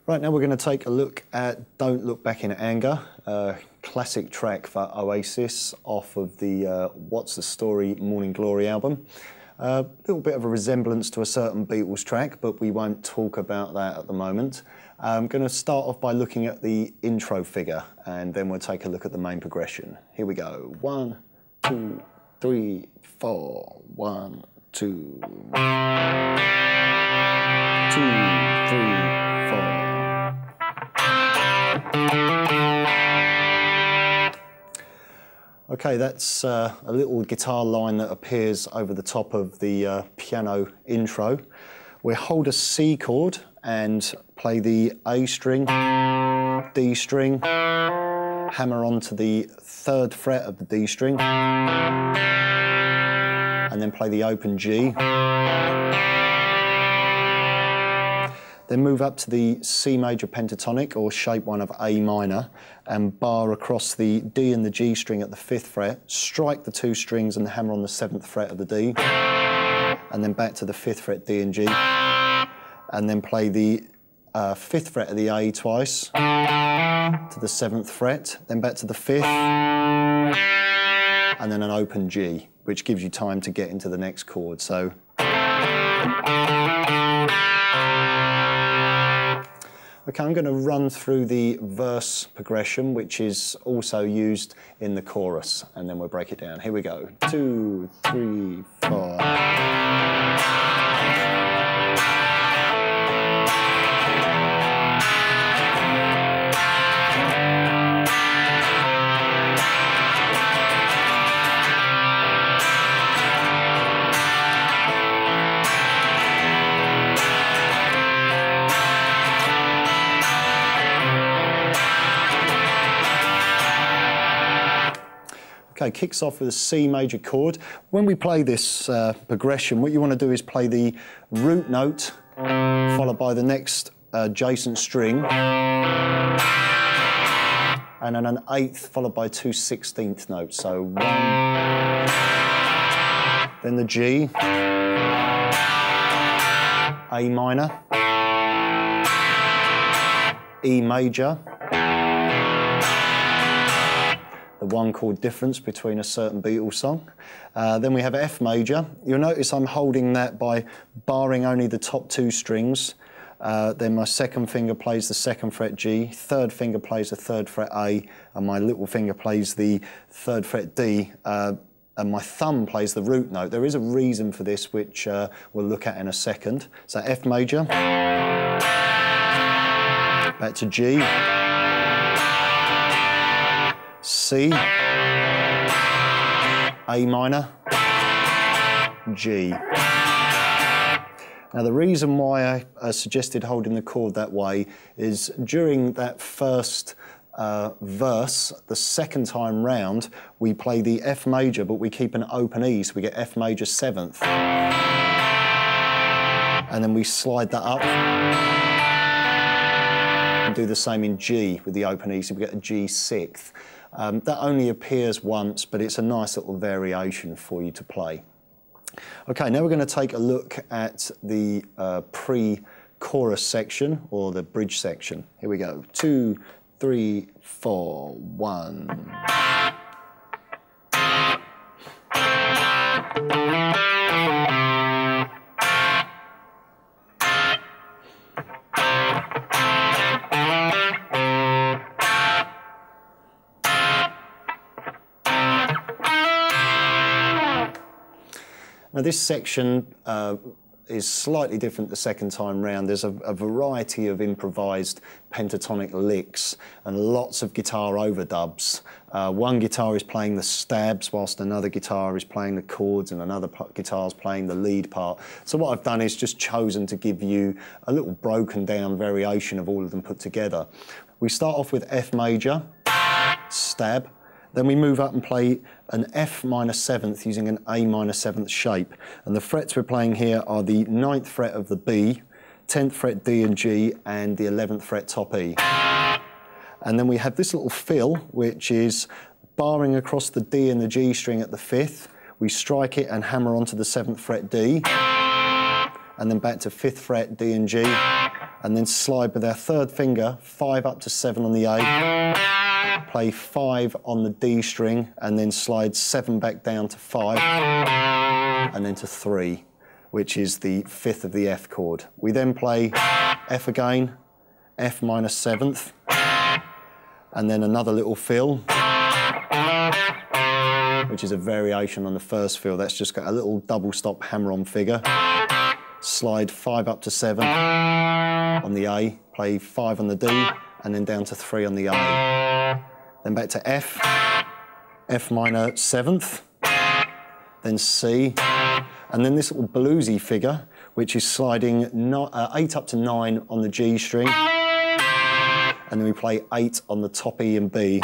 Right, now we're going to take a look at Don't Look Back in Anger, a classic track for Oasis off of the What's the Story Morning Glory album. A little bit of a resemblance to a certain Beatles track, but we won't talk about that at the moment. I'm going to start off by looking at the intro figure, and then we'll take a look at the main progression. Here we go. 1, 2, 3, 4. 1, 2. 2, 3, 4. Okay, that's a little guitar line that appears over the top of the piano intro. We'll hold a C chord and play the A string, D string, hammer onto the 3rd fret of the D string, and then play the open G. Then move up to the C major pentatonic, or shape 1 of A minor, and bar across the D and the G string at the 5th fret, strike the 2 strings and hammer on the 7th fret of the D, and then back to the 5th fret D and G, and then play the 5th fret of the A twice to the 7th fret, then back to the 5th, and then an open G, which gives you time to get into the next chord. So. Okay, I'm going to run through the verse progression, which is also used in the chorus, and then we'll break it down. Here we go. 2, 3, 4. Okay, kicks off with a C major chord. When we play this progression, what you want to do is play the root note, followed by the next adjacent string, and then an 8th followed by 2 16th notes. So 1, then the G, A minor, E major, the 1 chord difference between a certain Beatles song. Then we have F major. You'll notice I'm holding that by barring only the top 2 strings. Then my 2nd finger plays the 2nd fret G, 3rd finger plays the 3rd fret A, and my little finger plays the 3rd fret D, and my thumb plays the root note. There is a reason for this, which we'll look at in a second. So F major, back to G, C, A minor, G. Now the reason why I suggested holding the chord that way is during that first verse, the 2nd time round, we play the F major, but we keep an open E, so we get F major 7th. And then we slide that up and do the same in G with the open E, so we get a G 6th. That only appears once, but it's a nice little variation for you to play. Okay, now we're going to take a look at the pre-chorus section, or the bridge section. Here we go. 2, 3, 4, 1. Now this section is slightly different the 2nd time round. There's a variety of improvised pentatonic licks and lots of guitar overdubs. One guitar is playing the stabs whilst another guitar is playing the chords, and another guitar is playing the lead part. So what I've done is just chosen to give you a little broken down variation of all of them put together. We start off with F major, stab. Then we move up and play an F minor 7th using an A minor 7th shape. And the frets we're playing here are the 9th fret of the B, 10th fret D and G, and the 11th fret top E. And then we have this little fill, which is barring across the D and the G string at the 5th. We strike it and hammer onto the 7th fret D, and then back to 5th fret D and G, and then slide with our third finger 5 up to 7 on the A, play 5 on the D string, and then slide 7 back down to 5, and then to 3, which is the 5th of the F chord. We then play F again, F minor 7th, and then another little fill, which is a variation on the first fill. That's just got a little double stop hammer-on figure. Slide 5 up to 7 on the A, play 5 on the D, and then down to 3 on the A. Then back to F, F minor 7th, then C, and then this little bluesy figure, which is sliding 8 up to 9 on the G string, and then we play 8 on the top E and B.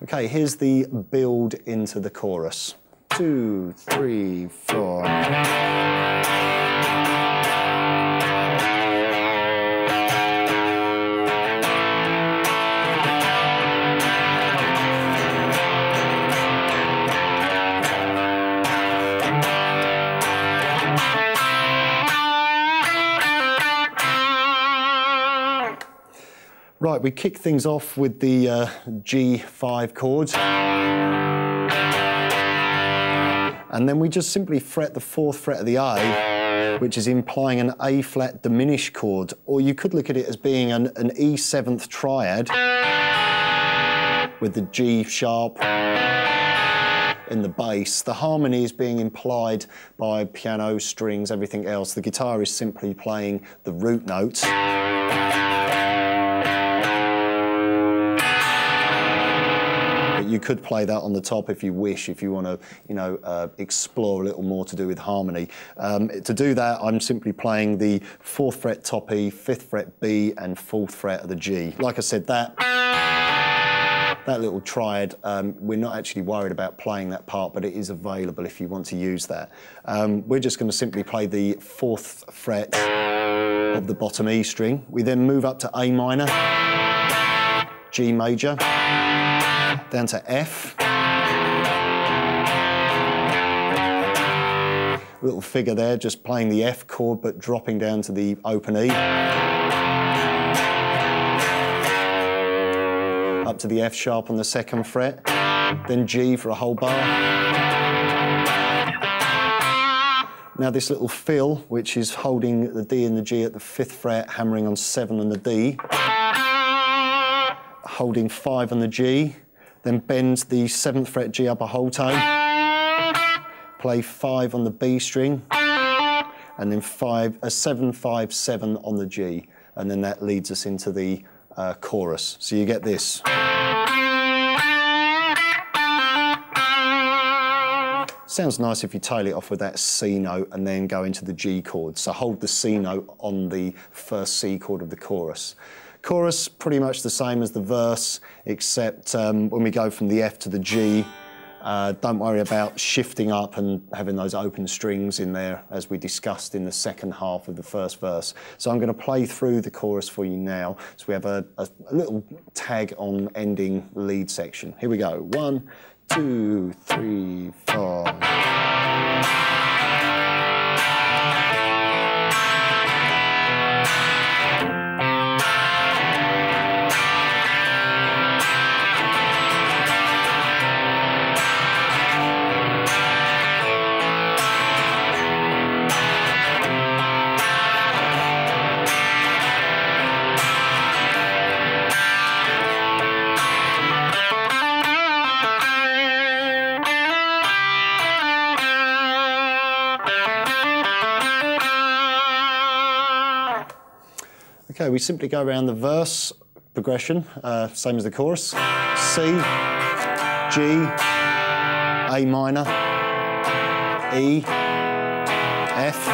Okay, here's the build into the chorus. 2, 3, 4. Right, we kick things off with the G5 chords. And then we just simply fret the 4th fret of the A, which is implying an A flat diminished chord. Or you could look at it as being an E7th triad with the G sharp in the bass. The harmony is being implied by piano, strings, everything else. The guitar is simply playing the root notes. You could play that on the top if you wish, if you want to, explore a little more to do with harmony. To do that, I'm simply playing the 4th fret top E, 5th fret B, and 4th fret of the G. Like I said, that little triad, we're not actually worried about playing that part, but it is available if you want to use that. We're just going to simply play the 4th fret of the bottom E string. We then move up to A minor, G major, down to F, little figure there, just playing the F chord but dropping down to the open E, up to the F sharp on the 2nd fret, then G for a whole bar. Now this little fill, which is holding the D and the G at the 5th fret, hammering on 7 on the D, holding 5 on the G, then bend the 7th fret G up a whole tone, play 5 on the B string, and then 7, 5, 7 on the G, and then that leads us into the chorus. So you get this. Sounds nice if you tail it off with that C note and then go into the G chord. So hold the C note on the first C chord of the chorus. Chorus, pretty much the same as the verse, except when we go from the F to the G, don't worry about shifting up and having those open strings in there, as we discussed in the second half of the first verse. So I'm going to play through the chorus for you now. So we have a little tag on ending lead section. Here we go. 1, 2, 3, 4. Okay, we simply go around the verse progression, same as the chorus. C, G, A minor, E, F,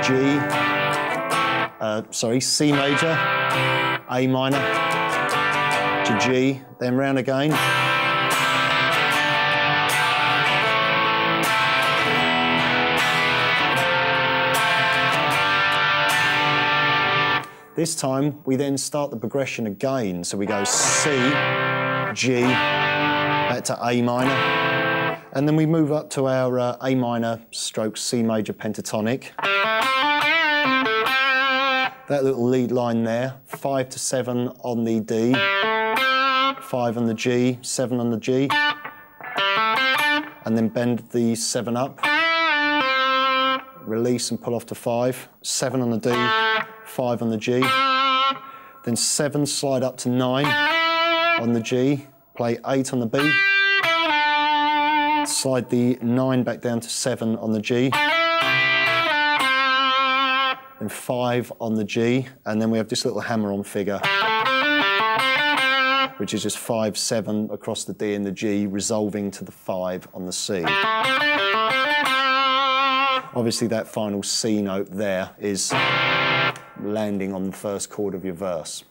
G, C major, A minor to G, then round again. This time, we then start the progression again. So we go C, G, back to A minor, and then we move up to our A minor stroke C major pentatonic. that little lead line there, 5 to 7 on the D, 5 on the G, 7 on the G, and then bend the 7 up, release and pull off to 5, 7 on the D, 5 on the G, then 7 slide up to 9 on the G, play 8 on the B, slide the 9 back down to 7 on the G, then 5 on the G, and then we have this little hammer-on figure, which is just 5, 7 across the D and the G, resolving to the 5 on the C. Obviously that final C note there is landing on the first chord of your verse.